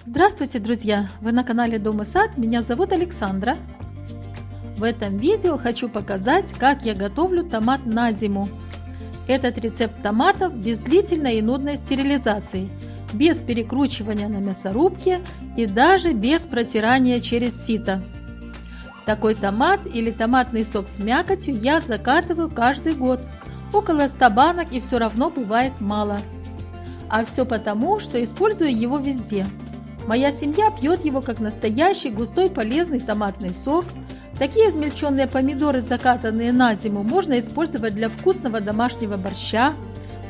Здравствуйте, друзья! Вы на канале Дом и Сад, меня зовут Александра. В этом видео хочу показать, как я готовлю томат на зиму. Этот рецепт томатов без длительной и нудной стерилизации, без перекручивания на мясорубке и даже без протирания через сито. Такой томат или томатный сок с мякотью я закатываю каждый год, около 100 банок, и все равно бывает мало. А все потому, что использую его везде. Моя семья пьет его как настоящий густой полезный томатный сок. Такие измельченные помидоры, закатанные на зиму, можно использовать для вкусного домашнего борща,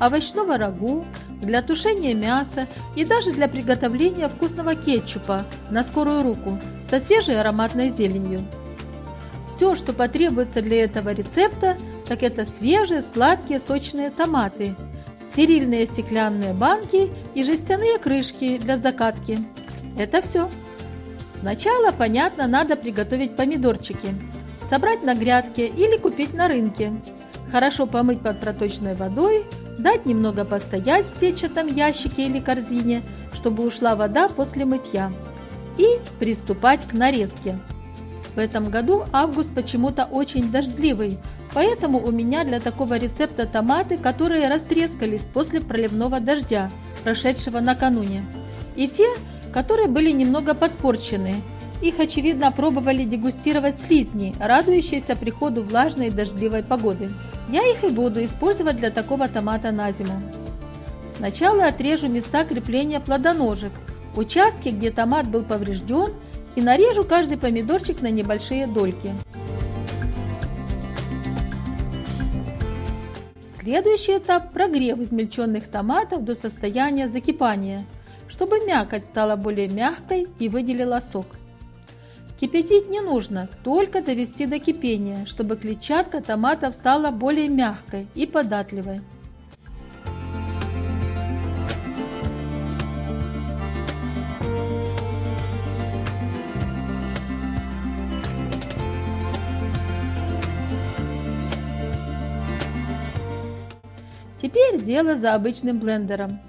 овощного рагу, для тушения мяса и даже для приготовления вкусного кетчупа на скорую руку со свежей ароматной зеленью. Все, что потребуется для этого рецепта, так это свежие, сладкие, сочные томаты, стерильные стеклянные банки и жестяные крышки для закатки. Это все. Сначала, понятно, надо приготовить помидорчики, собрать на грядке или купить на рынке, хорошо помыть под проточной водой, дать немного постоять в сетчатом ящике или корзине, чтобы ушла вода после мытья, и приступать к нарезке. В этом году август почему-то очень дождливый, поэтому у меня для такого рецепта томаты, которые растрескались после проливного дождя, прошедшего накануне, и те, которые были немного подпорчены. Их, очевидно, пробовали дегустировать слизни, радующиеся приходу влажной и дождливой погоды. Я их и буду использовать для такого томата на зиму. Сначала отрежу места крепления плодоножек, участки, где томат был поврежден, и нарежу каждый помидорчик на небольшие дольки. Следующий этап – прогрев измельченных томатов до состояния закипания, чтобы мякоть стала более мягкой и выделила сок. Кипятить не нужно, только довести до кипения, чтобы клетчатка томатов стала более мягкой и податливой. Теперь дело за обычным блендером.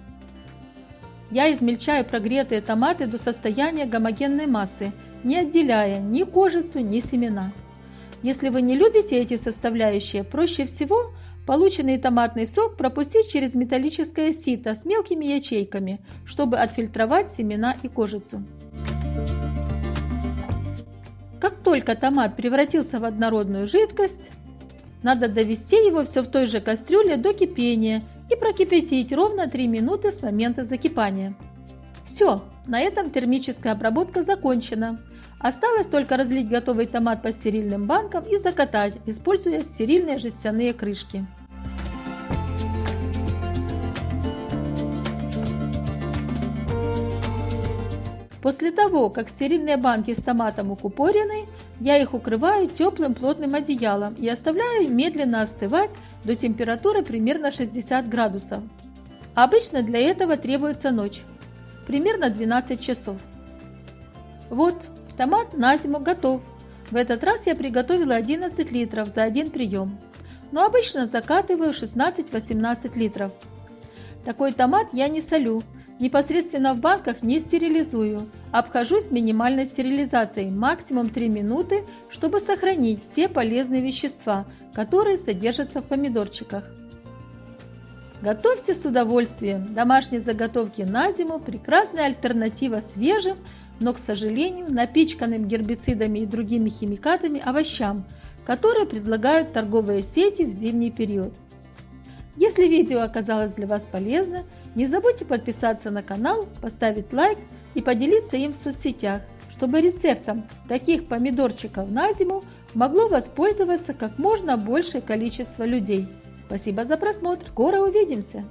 Я измельчаю прогретые томаты до состояния гомогенной массы, не отделяя ни кожицу, ни семена. Если вы не любите эти составляющие, проще всего полученный томатный сок пропустить через металлическое сито с мелкими ячейками, чтобы отфильтровать семена и кожицу. Как только томат превратился в однородную жидкость, надо довести его все в той же кастрюле до кипения и прокипятить ровно 3 минуты с момента закипания. Все, на этом термическая обработка закончена. Осталось только разлить готовый томат по стерильным банкам и закатать, используя стерильные жестяные крышки. После того, как стерильные банки с томатом укупорены, я их укрываю теплым плотным одеялом и оставляю медленно остывать до температуры примерно 60 градусов. Обычно для этого требуется ночь, примерно 12 часов. Вот, томат на зиму готов. В этот раз я приготовила 11 литров за один прием, но обычно закатываю 16-18 литров. Такой томат я не солю. Непосредственно в банках не стерилизую, обхожусь минимальной стерилизацией, максимум 3 минуты, чтобы сохранить все полезные вещества, которые содержатся в помидорчиках. Готовьте с удовольствием. Домашние заготовки на зиму – прекрасная альтернатива свежим, но, к сожалению, напичканным гербицидами и другими химикатами овощам, которые предлагают торговые сети в зимний период. Если видео оказалось для вас полезно, не забудьте подписаться на канал, поставить лайк и поделиться им в соцсетях, чтобы рецептом таких помидорчиков на зиму могло воспользоваться как можно большее количество людей. Спасибо за просмотр, скоро увидимся!